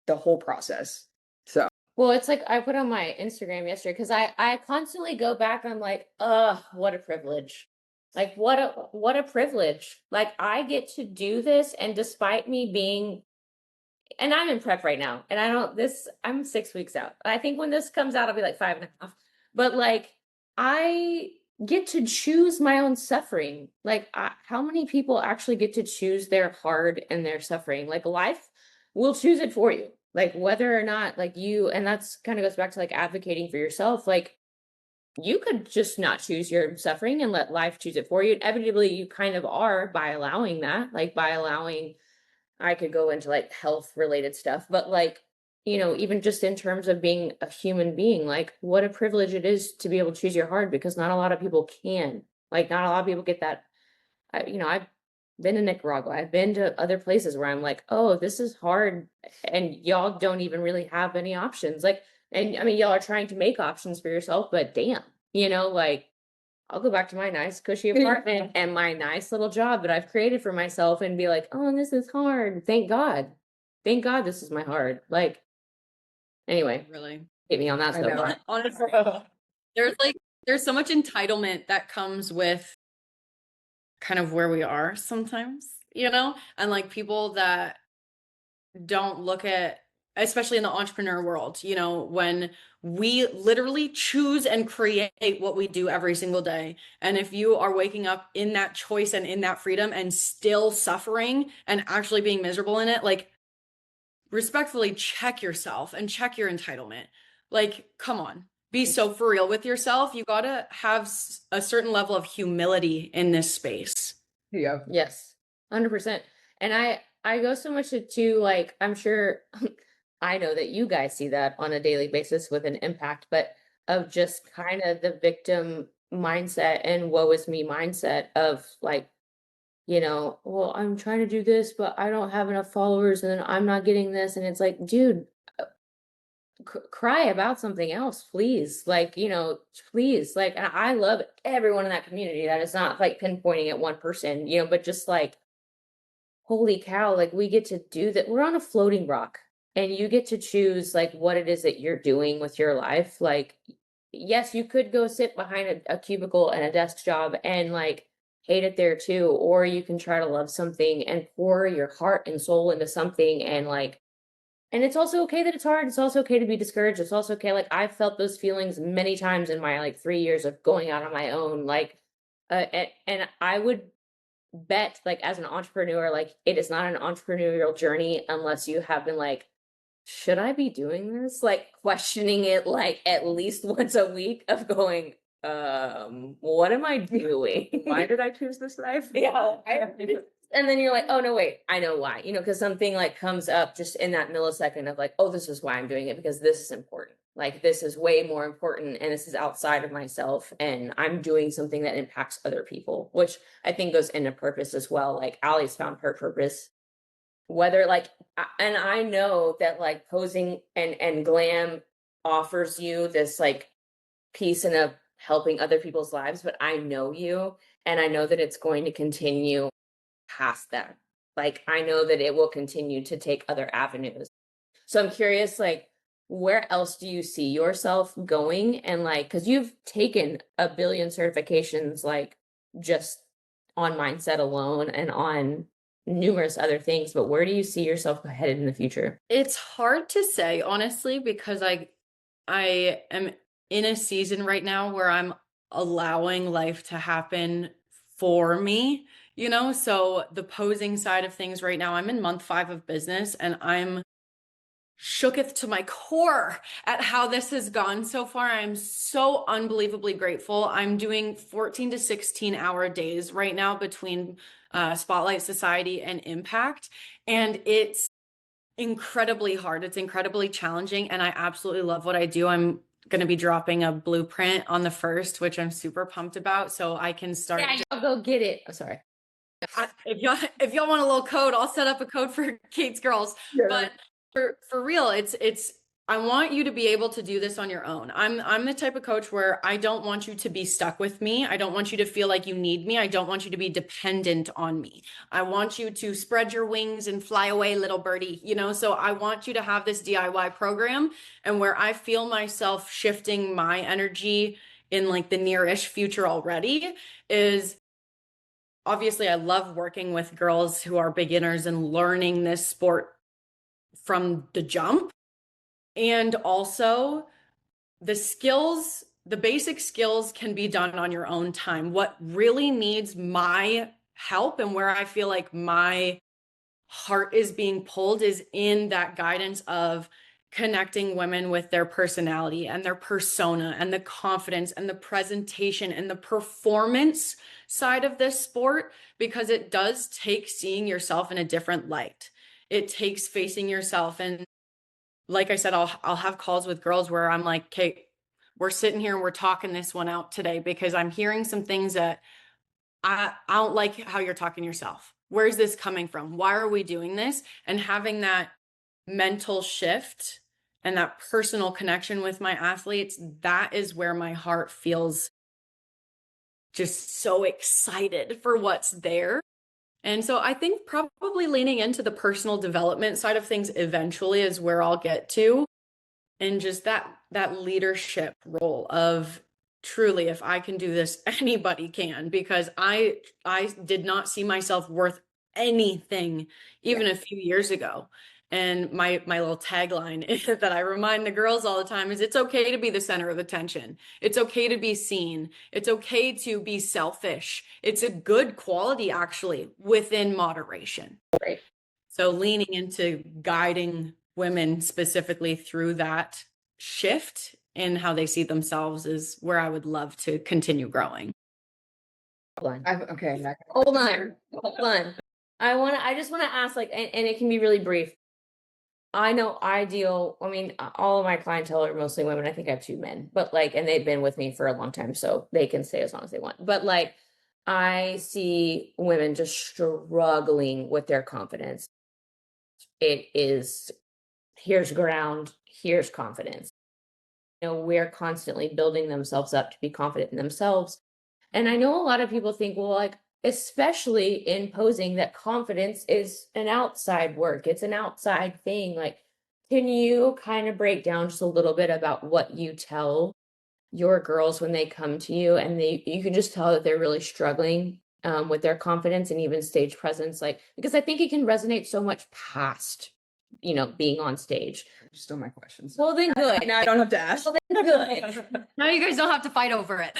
the whole process. So, well, it's like I put on my Instagram yesterday because I constantly go back and I'm like, what a privilege. Like what a privilege. Like I get to do this, and despite me being, and I'm in prep right now, and I don't this I'm 6 weeks out. I think when this comes out, I'll be like 5.5. But like I get to choose my own suffering. Like how many people actually get to choose their hard and their suffering? Like life will choose it for you. Like whether or not like you, and that's kind of goes back to like advocating for yourself. Like you could just not choose your suffering and let life choose it for you. Inevitably, you kind of are by allowing that, like by allowing, I could go into like health related stuff, but like, even just in terms of being a human being, like what a privilege it is to be able to choose your heart because not a lot of people can. Like, not a lot of people get that. I've been to Nicaragua, I've been to other places where I'm like, oh, this is hard. And y'all don't even really have any options. Like, and I mean, y'all are trying to make options for yourself, but damn, like I'll go back to my nice cushy apartment and my nice little job that I've created for myself and be like, oh, this is hard. Thank God. Thank God this is my hard. Like, anyway, Really. hit me on that I know. stuff. Honestly, there's so much entitlement that comes with kind of where we are sometimes, and like people that don't look at, especially in the entrepreneur world, when we literally choose and create what we do every single day. And if you are waking up in that choice and in that freedom and still suffering and actually being miserable in it, like respectfully check yourself and check your entitlement. Like, come on, be so for real with yourself. You got to have a certain level of humility in this space. Yeah. Yes, 100%. And I go so much to like, I'm sure I know that you guys see that on a daily basis with an impact, but of just kind of the victim mindset and woe is me mindset of like, well, I'm trying to do this, but I don't have enough followers and then I'm not getting this. And it's like, dude, cry about something else, please. Like, please. Like, and I love everyone in that community that is not like pinpointing at one person, but just like, holy cow, like we get to do that. We're on a floating rock and you get to choose like what it is that you're doing with your life. Like, yes, you could go sit behind a cubicle and a desk job and like hate it there too. Or you can try to love something and pour your heart and soul into something and like, and it's also okay that it's hard. It's also okay to be discouraged. It's also okay. Like I've felt those feelings many times in my like 3 years of going out on my own. Like, and I would bet like as an entrepreneur, like it is not an entrepreneurial journey unless you have been like, should I be doing this? Like questioning it like at least once a week of going, what am I doing? Why did I choose this life? Yeah. And then you're like, oh no, wait, I know why. Because something like comes up just in that millisecond of like, oh, this is why I'm doing it because this is important. Like this is way more important and this is outside of myself and I'm doing something that impacts other people, which I think goes into purpose as well. Like Allie's found her purpose. Whether like and I know that like posing and glam offers you this like peace and of helping other people's lives, but I know you and I know that it's going to continue past that. Like I know that it will continue to take other avenues. So I'm curious, like, where else do you see yourself going? And like, because you've taken a billion certifications, like just on mindset alone and on numerous other things, but where do you see yourself headed in the future? It's hard to say, honestly, because I am in a season right now where I'm allowing life to happen for me, So the posing side of things right now, I'm in month 5 of business and I'm shooketh to my core at how this has gone so far. I'm so unbelievably grateful. I'm doing 14 to 16 hour days right now between Spotlight Society and Impact. And it's incredibly hard. It's incredibly challenging. And I absolutely love what I do. I'm going to be dropping a blueprint on the 1st, which I'm super pumped about. So I can start. Yeah, I'll go get it. I'm sorry. If y'all want a little code, I'll set up a code for Kate's girls. Yeah. But for real, it's I want you to be able to do this on your own. I'm the type of coach where I don't want you to be stuck with me. I don't want you to feel like you need me. I don't want you to be dependent on me. I want you to spread your wings and fly away, little birdie, So I want you to have this DIY program and where I feel myself shifting my energy in like the near-ish future already is obviously I love working with girls who are beginners and learning this sport from the jump. And also the basic skills can be done on your own time. What really needs my help and where I feel like my heart is being pulled is in that guidance of connecting women with their personality and their persona and the confidence and the presentation and the performance side of this sport, because it does take seeing yourself in a different light. It takes facing yourself. And like I said, I'll have calls with girls where I'm like, "Kate, we're sitting here and we're talking this one out today because I'm hearing some things that I don't like how you're talking to yourself. Where's this coming from? Why are we doing this?" And having that mental shift and that personal connection with my athletes, that is where my heart feels just so excited for what's there. And so I think probably leaning into the personal development side of things eventually is where I'll get to. And just that leadership role of truly, if I can do this, anybody can, because I did not see myself worth anything even a few years ago. And my little tagline that I remind the girls all the time is, it's okay to be the center of attention. It's okay to be seen. It's okay to be selfish. It's a good quality, actually, within moderation. Right. So leaning into guiding women specifically through that shift in how they see themselves is where I would love to continue growing. Hold on. Okay. Hold on. I just want to ask, like, and it can be really brief. I know all of my clientele are mostly women. I think I have 2 men, but like, and they've been with me for a long time, so they can stay as long as they want. But like, I see women just struggling with their confidence. It is, here's ground, here's confidence. We're constantly building themselves up to be confident in themselves. And I know a lot of people think, well, like, especially in posing, that confidence is an outside work. It's an outside thing. Like, can you kind of break down just a little bit about what you tell your girls when they come to you and you can just tell that they're really struggling with their confidence and even stage presence? Like, because I think it can resonate so much past, being on stage. Still my questions. Well, then good. Now I don't have to ask. Well, then good. Now you guys don't have to fight over it.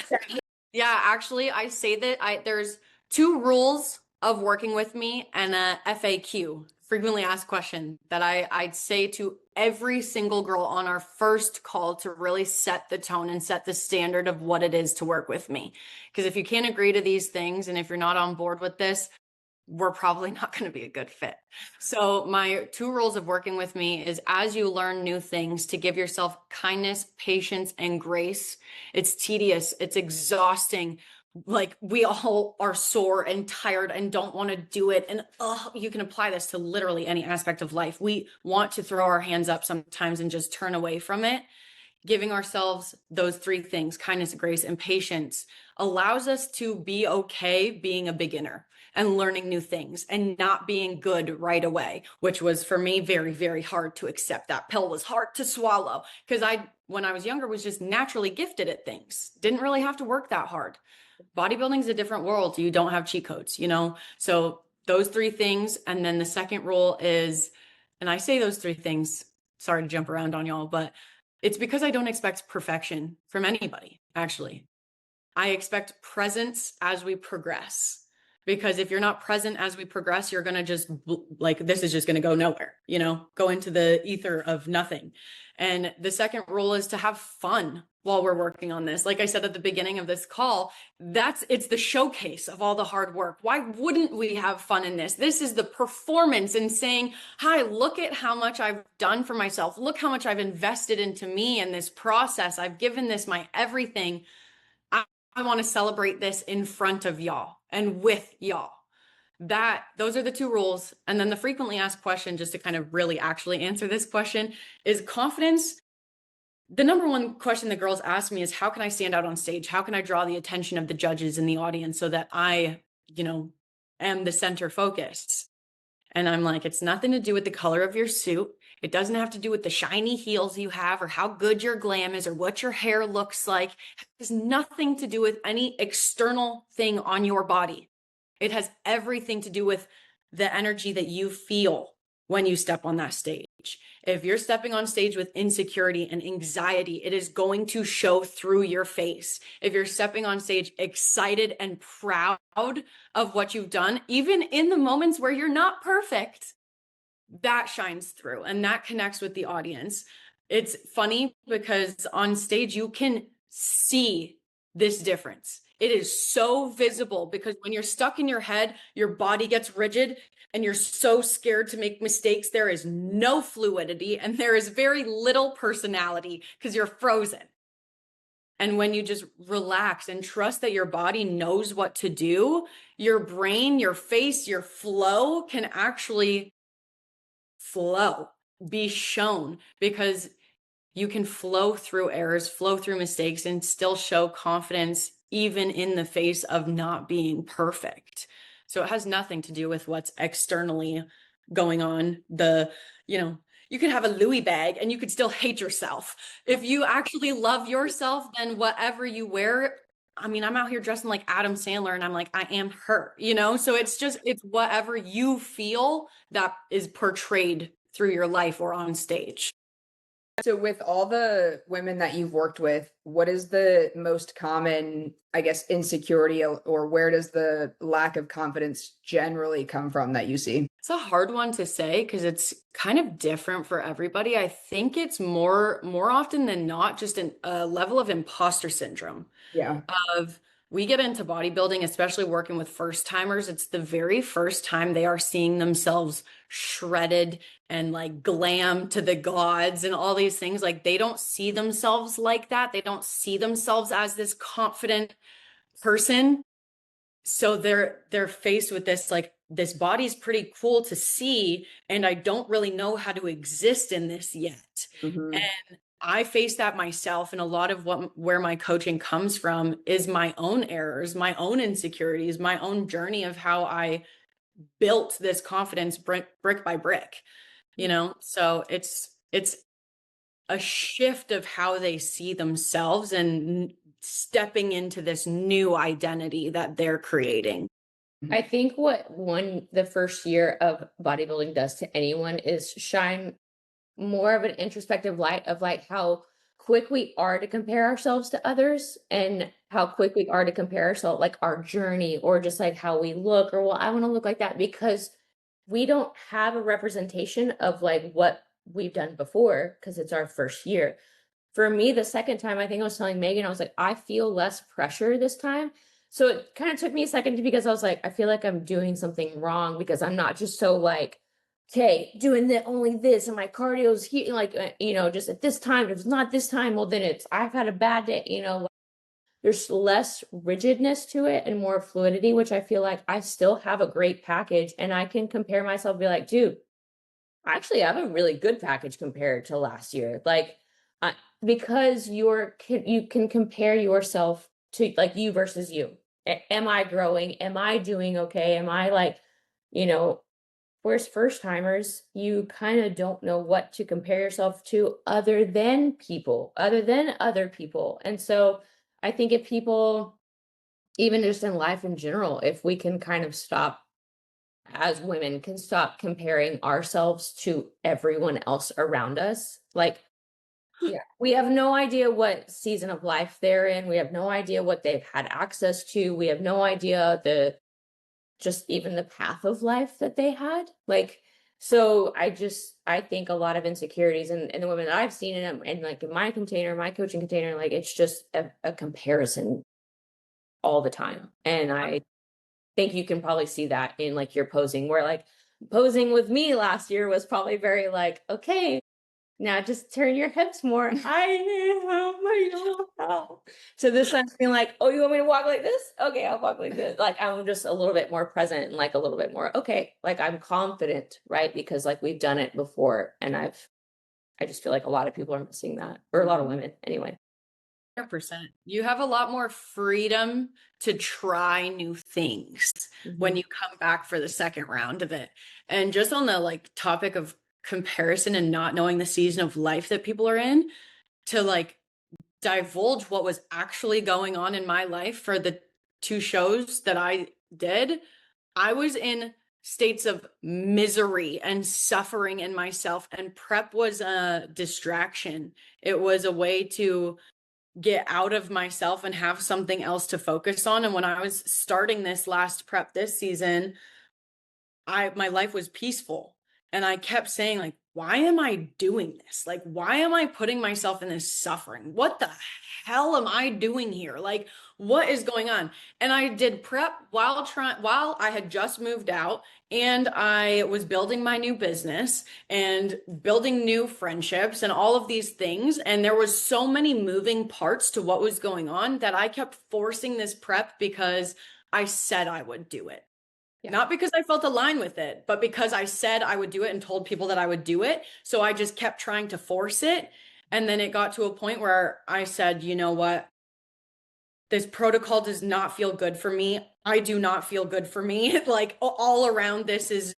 Yeah, actually, I say that there's 2 rules of working with me and a FAQ, frequently asked question, that I'd say to every single girl on our first call to really set the tone and set the standard of what it is to work with me. Because if you can't agree to these things and if you're not on board with this, we're probably not going to be a good fit. So my 2 rules of working with me is, as you learn new things, to give yourself kindness, patience, and grace. It's tedious. It's exhausting. Like, we all are sore and tired and don't want to do it. And you can apply this to literally any aspect of life. We want to throw our hands up sometimes and just turn away from it. Giving ourselves those 3 things, kindness, grace, and patience, allows us to be okay being a beginner and learning new things and not being good right away, which was for me very, very hard to accept. That pill was hard to swallow because when I was younger, was just naturally gifted at things. Didn't really have to work that hard. Bodybuilding is a different world. You don't have cheat codes, So those 3 things. And then the second rule is, and I say those 3 things, sorry to jump around on y'all, but it's because I don't expect perfection from anybody, actually. I expect presence as we progress. Because if you're not present as we progress, you're going to just this is just going to go nowhere, go into the ether of nothing. And the second rule is to have fun while we're working on this. Like I said at the beginning of this call, it's the showcase of all the hard work. Why wouldn't we have fun in this? This is the performance and saying, hi, look at how much I've done for myself. Look how much I've invested into me in this process. I've given this my everything. I want to celebrate this in front of y'all and with y'all. Those are the 2 rules. And then the frequently asked question, just to kind of really actually answer this question, is confidence. The number 1 question the girls ask me is, how can I stand out on stage? How can I draw the attention of the judges and the audience so that I, am the center focus? And I'm like, it's nothing to do with the color of your suit. It doesn't have to do with the shiny heels you have or how good your glam is or what your hair looks like. It has nothing to do with any external thing on your body. It has everything to do with the energy that you feel when you step on that stage. If you're stepping on stage with insecurity and anxiety, it is going to show through your face. If you're stepping on stage excited and proud of what you've done, even in the moments where you're not perfect, that shines through and that connects with the audience. It's funny because on stage you can see this difference. It is so visible because when you're stuck in your head, your body gets rigid and you're so scared to make mistakes. There is no fluidity and there is very little personality because you're frozen. And when you just relax and trust that your body knows what to do, your brain, your face, your flow can actually flow, be shown, because you can flow through errors, flow through mistakes, and still show confidence even in the face of not being perfect. So it has nothing to do with what's externally going on. You could have a Louis bag and you could still hate yourself. If you actually love yourself, then whatever you wear, I mean, I'm out here dressing like Adam Sandler and I'm like, I am her, So it's whatever you feel that is portrayed through your life or on stage. So with all the women that you've worked with, what is the most common, I guess, insecurity or where does the lack of confidence generally come from that you see? It's a hard one to say because it's kind of different for everybody. I think it's more often than not just a level of imposter syndrome. Yeah. Of we get into bodybuilding, especially working with first timers, it's the very first time they are seeing themselves shredded and like glam to the gods and all these things. Like they don't see themselves like that. They don't see themselves as this confident person. So they're faced with this, like, this body's pretty cool to see, and I don't really know how to exist in this yet. Mm-hmm. And I face that myself, and a lot of where my coaching comes from is my own errors, my own insecurities, my own journey of how I built this confidence brick by brick, So it's a shift of how they see themselves and stepping into this new identity that they're creating. I think what the first year of bodybuilding does to anyone is shine more of an introspective light of like how quick we are to compare ourselves to others and how quick we are to compare ourselves, like our journey or just like how we look or, well, I want to look like that, because we don't have a representation of like what we've done before because it's our first year. For me, the second time, I think I was telling Megan, I was like, I feel less pressure this time. So it kind of took me a second because I was like, I feel like I'm doing something wrong because I'm not just so like, okay, doing only this and my cardio's here, like, just at this time. If it's not this time, well, then I've had a bad day, there's less rigidness to it and more fluidity, which I feel like I still have a great package and I can compare myself and be like, dude, I actually have a really good package compared to last year. Like, because you can compare yourself to like you versus you. Am I growing? Am I doing okay? Am I like, you know, whereas first timers, you kind of don't know what to compare yourself to other than other people. And so I think if people, even just in life in general, if we can kind of stop, as women, can stop comparing ourselves to everyone else around us. Like, yeah, we have no idea what season of life they're in. We have no idea what they've had access to. We have no idea just even the path of life that they had. Like, so I think a lot of insecurities and the women that I've seen and like in my container, my coaching container, like it's just a comparison all the time. And I think you can probably see that in like your posing, where like posing with me last year was probably very like, okay, now just turn your hips more. I don't know. So this time's being like, oh, you want me to walk like this? Okay, I'll walk like this. Like I'm just a little bit more present and like a little bit more, okay, like I'm confident, right? Because like we've done it before. And I just feel like a lot of people are missing that, or a lot of women anyway. 100%. You have a lot more freedom to try new things when you come back for the second round of it. And just on the like topic of comparison and not knowing the season of life that people are in, to like divulge what was actually going on in my life for the two shows that I did, I was in states of misery and suffering in myself, and prep was a distraction. It was a way to get out of myself and have something else to focus on. And when I was starting this last prep this season, my life was peaceful. And I kept saying, like, why am I doing this? Like, why am I putting myself in this suffering? What the hell am I doing here? Like, what is going on? And I did prep while I had just moved out, and I was building my new business and building new friendships and all of these things. And there was so many moving parts to what was going on that I kept forcing this prep because I said I would do it. Yeah. Not because I felt aligned with it, but because I said I would do it and told people that I would do it. So I just kept trying to force it. And then it got to a point where I said, you know what? This protocol does not feel good for me. I do not feel good for me. Like all around this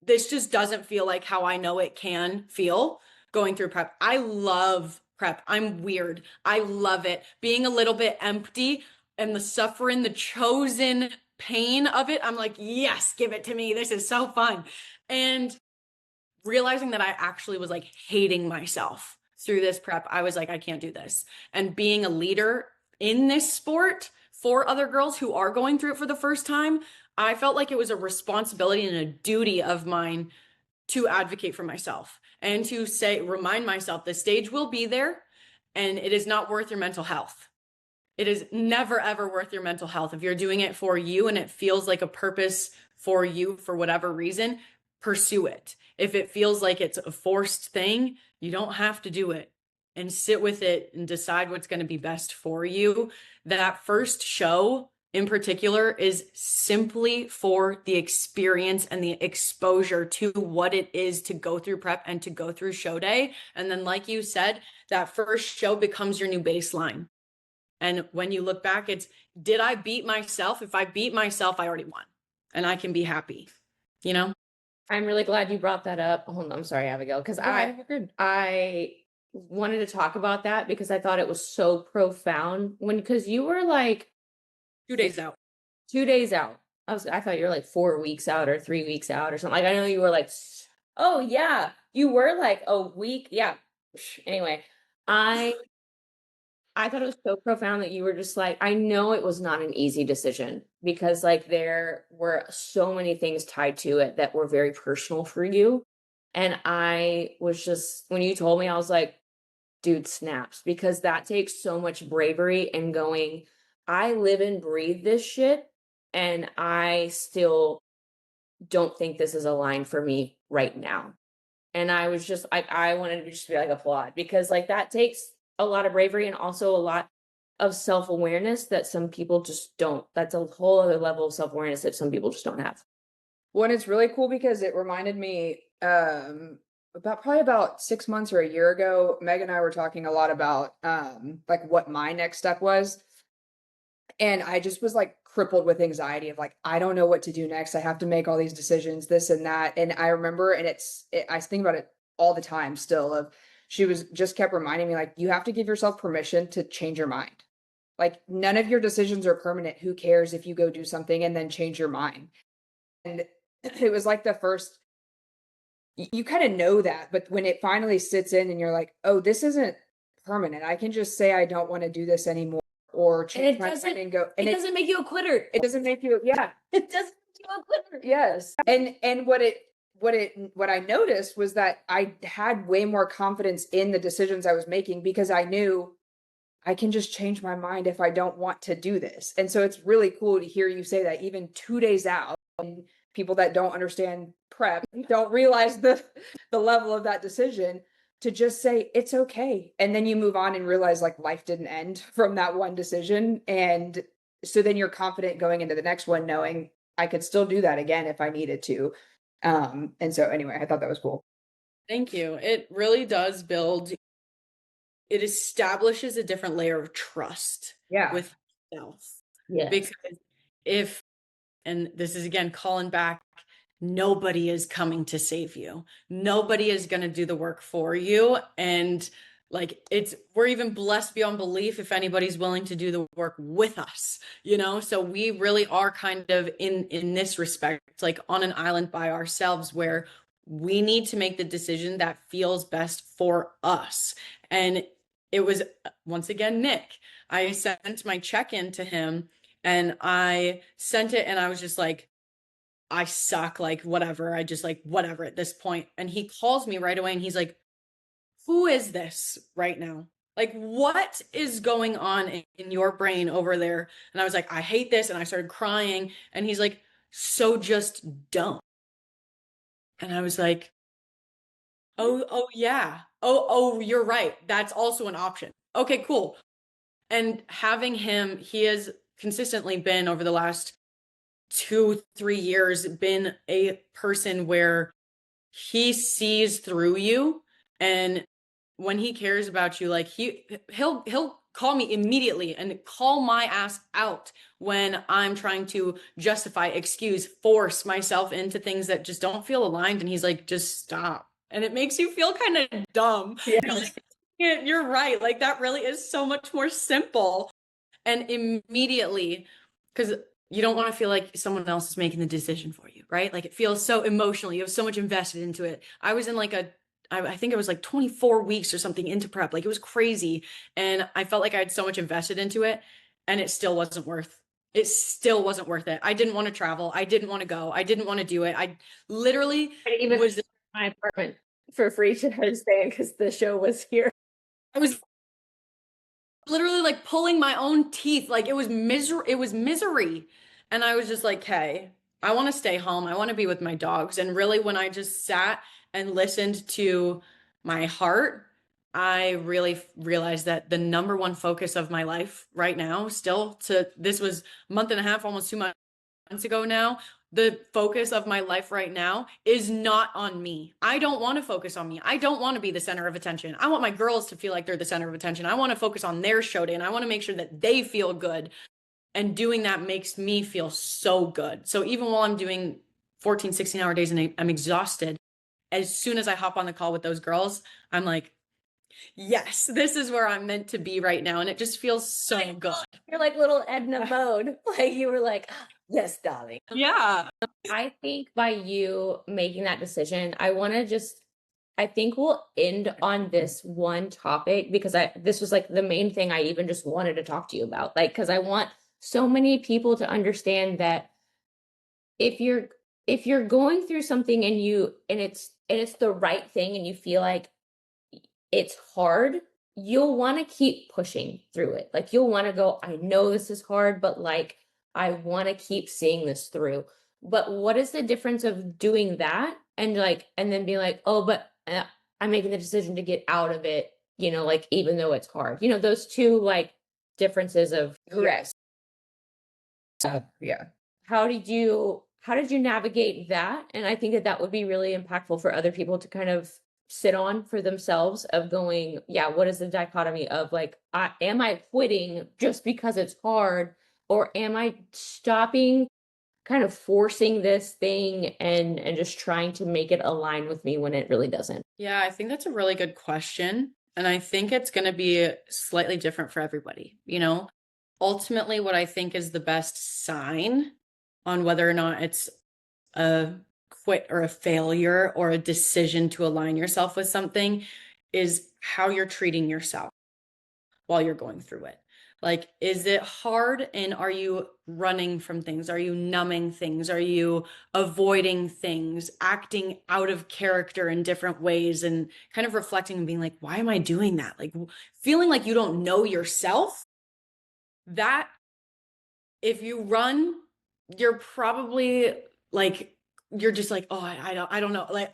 just doesn't feel like how I know it can feel going through prep. I love prep. I'm weird. I love it. Being a little bit empty and the suffering, the chosen pain of it, I'm like, yes, give it to me. This is so fun. And realizing that I actually was like hating myself through this prep, I was like, I can't do this. And being a leader in this sport for other girls who are going through it for the first time, I felt like it was a responsibility and a duty of mine to advocate for myself and to remind myself the stage will be there and it is not worth your mental health. It is never, ever worth your mental health. If you're doing it for you and it feels like a purpose for you for whatever reason, pursue it. If it feels like it's a forced thing, you don't have to do it, and sit with it and decide what's going to be best for you. That first show in particular is simply for the experience and the exposure to what it is to go through prep and to go through show day. And then, like you said, that first show becomes your new baseline. And when you look back, it's, did I beat myself? If I beat myself, I already won and I can be happy, you know? I'm really glad you brought that up. Hold on, I'm sorry, Abigail, because I wanted to talk about that because I thought it was so profound because you were like 2 days out. 2 days out. I thought you were like 4 weeks out or 3 weeks out or something. Like I know you were like, oh yeah, you were like a week. Yeah. Anyway, I thought it was so profound that you were just like, I know it was not an easy decision because like there were so many things tied to it that were very personal for you. And I was just, when you told me, I was like, dude, snaps, because that takes so much bravery and going, I live and breathe this shit. And I still don't think this is a line for me right now. And I was just like, I wanted to just be like applaud because like that takes a lot of bravery and also a lot of self-awareness that some people just don't. That's a whole other level of self-awareness that some people just don't have. Well, and it's really cool because it reminded me about 6 months or a year ago, Meg and I were talking a lot about like what my next step was. And I just was like crippled with anxiety of like, I don't know what to do next. I have to make all these decisions, this and that. And I remember, and I think about it all the time still of she was just kept reminding me like, you have to give yourself permission to change your mind. Like none of your decisions are permanent. Who cares if you go do something and then change your mind? And it was like the first, you kind of know that, but when it finally sits in and you're like, oh, this isn't permanent. I can just say I don't want to do this anymore or change my mind and go. And it doesn't make you a quitter. It doesn't make you, yeah. It doesn't make you a quitter. Yes. And what I noticed was that I had way more confidence in the decisions I was making because I knew I can just change my mind if I don't want to do this. And so it's really cool to hear you say that even 2 days out, and people that don't understand prep don't realize the level of that decision to just say it's okay. And then you move on and realize like life didn't end from that one decision. And so then you're confident going into the next one, knowing I could still do that again if I needed to. And so anyway, I thought that was cool. Thank you. It really does it establishes a different layer of trust with yourself. Yeah. Because and this is again calling back, nobody is coming to save you. Nobody is going to do the work for you. And Like we're even blessed beyond belief if anybody's willing to do the work with us, you know? So we really are kind of in this respect, like on an island by ourselves where we need to make the decision that feels best for us. And it was once again Nick. I sent my check-in to him and I sent it and I was just like, I suck, like whatever. I just like whatever at this point. And he calls me right away and he's like, who is this right now? Like, what is going on in your brain over there? And I was like, I hate this. And I started crying. And he's like, so just don't. And I was like, oh, yeah. Oh, you're right. That's also an option. Okay, cool. And having him, he has consistently been over the last 2, 3 years, been a person where he sees through you, and when he cares about you, like he'll call me immediately and call my ass out when I'm trying to justify, excuse, force myself into things that just don't feel aligned. And he's like, just stop. And it makes you feel kind of dumb. Yeah. You're like, you're right. Like that really is so much more simple. And immediately, because you don't want to feel like someone else is making the decision for you, right? Like it feels so emotional. You have so much invested into it. I was in like I think it was like 24 weeks or something into prep. Like it was crazy. And I felt like I had so much invested into it and it still wasn't worth it. I didn't want to travel. I didn't want to go. I didn't want to do it. I literally I didn't even was, my apartment for free to stay because the show was here. I was literally like pulling my own teeth. Like it was misery. And I was just like, hey, I want to stay home. I want to be with my dogs. And really, when I just sat and listened to my heart, I really realized that the number one focus of my life right now, this was a month and a half, almost 2 months ago now, the focus of my life right now is not on me. I don't want to focus on me. I don't want to be the center of attention. I want my girls to feel like they're the center of attention. I want to focus on their show day and I want to make sure that they feel good. And doing that makes me feel so good. So even while I'm doing 14, 16-hour days and I'm exhausted, as soon as I hop on the call with those girls, I'm like, yes, this is where I'm meant to be right now. And it just feels so good. You're like little Edna mode. Like you were like, yes, darling. Yeah. I think by you making that decision, I think we'll end on this one topic because this was like the main thing I even just wanted to talk to you about. Like, because I want so many people to understand that if you're going through something and it's the right thing and you feel like it's hard, you'll want to keep pushing through it. Like you'll want to go, I know this is hard, but like I want to keep seeing this through. But what is the difference of doing that and then being like, oh, but I'm making the decision to get out of it, like even though it's hard. Those two like differences of Correct. Yeah. how did you navigate that? And I think that would be really impactful for other people to kind of sit on for themselves of going, yeah, what is the dichotomy of like, am I quitting just because it's hard, or am I stopping kind of forcing this thing and just trying to make it align with me when it really doesn't? Yeah, I think that's a really good question. And I think it's going to be slightly different for everybody. Ultimately, what I think is the best sign on whether or not it's a quit or a failure or a decision to align yourself with something is how you're treating yourself while you're going through it. Like, is it hard and are you running from things? Are you numbing things? Are you avoiding things, acting out of character in different ways and kind of reflecting and being like, why am I doing that? Like feeling like you don't know yourself. That if you run, you're probably like, you're just like, oh, I don't know. Like,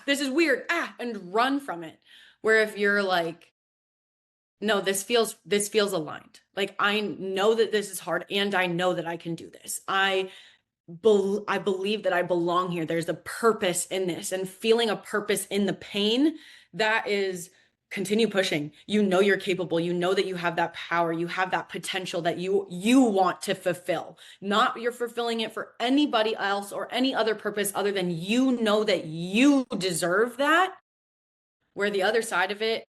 this is weird. And run from it. Where if you're like, no, this feels aligned. Like I know that this is hard and I know that I can do this. I believe that I belong here. There's a purpose in this, and feeling a purpose in the pain, that is continue pushing. You're capable. You know that you have that power. You have that potential that you want to fulfill. Not you're fulfilling it for anybody else or any other purpose other than you know that you deserve that. Where the other side of it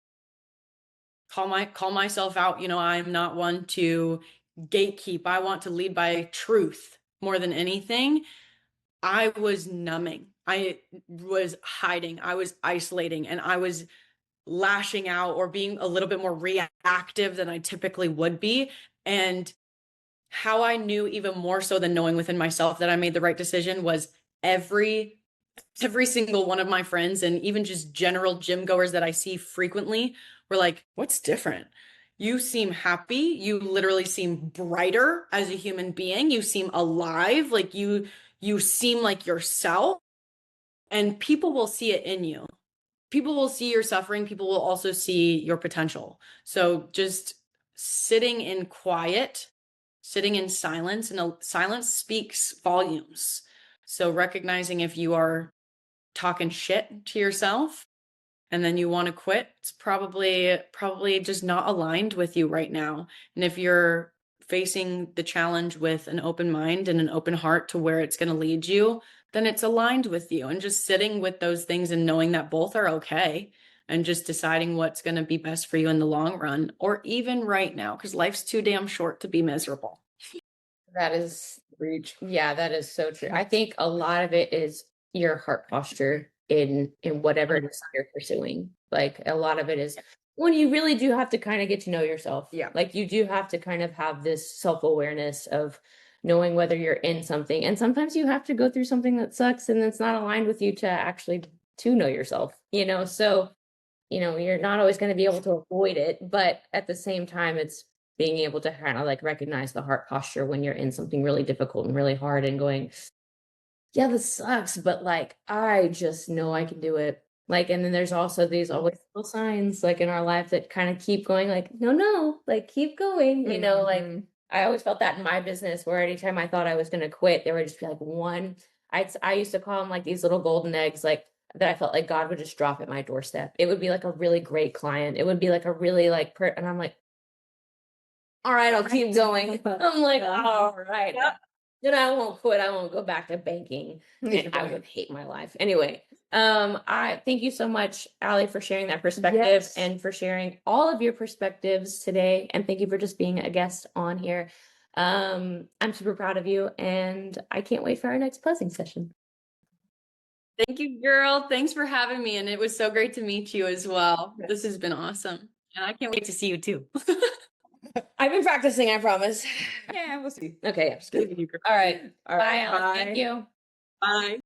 call myself out. You know, I'm not one to gatekeep. I want to lead by truth more than anything. I was numbing. I was hiding. I was isolating, and I was lashing out or being a little bit more reactive than I typically would be. And how I knew even more so than knowing within myself that I made the right decision was every single one of my friends and even just general gym goers that I see frequently were like, "What's different? You seem happy. You literally seem brighter as a human being. You seem alive. Like you seem like yourself, and people will see it in you. People will see your suffering. People will also see your potential. So just sitting in quiet, sitting in silence, and silence speaks volumes. So recognizing if you are talking shit to yourself and then you want to quit, it's probably just not aligned with you right now. And if you're facing the challenge with an open mind and an open heart to where it's going to lead you, then it's aligned with you. And just sitting with those things and knowing that both are okay and just deciding what's going to be best for you in the long run, or even right now, because life's too damn short to be miserable. That is, Reach. yeah, that is so true. I think a lot of it is your heart posture in whatever it is you're pursuing. Like a lot of it is when you really do have to kind of get to know yourself. Yeah. Like you do have to kind of have this self-awareness of knowing whether you're in something. And sometimes you have to go through something that sucks and it's not aligned with you to actually to know yourself, you know? So, you know, you're not always going to be able to avoid it, but at the same time, it's being able to kind of like recognize the heart posture when you're in something really difficult and really hard and going, yeah, this sucks, but like, I just know I can do it. Like, and then there's also these always little signs like in our life that kind of keep going, like, no, like keep going, you know, like Mhm. I always felt that in my business where anytime I thought I was going to quit, there would just be like one, I used to call them like these little golden eggs, like that I felt like God would just drop at my doorstep. It would be like a really great client. It would be like a really like, and I'm like, all right, I'll keep going. I'm like, all right. Then I won't quit. I won't go back to banking. And I would hate my life. Anyway, I thank you so much, Allie, for sharing that perspective Yes. and for sharing all of your perspectives today. And thank you for just being a guest on here. I'm super proud of you and I can't wait for our next posing session. Thank you, girl. Thanks for having me. And it was so great to meet you as well. This has been awesome. And I can't wait to see you too. I've been practicing, I promise. Yeah, we'll see. Okay. All right. Bye, Allie. Thank you. Bye.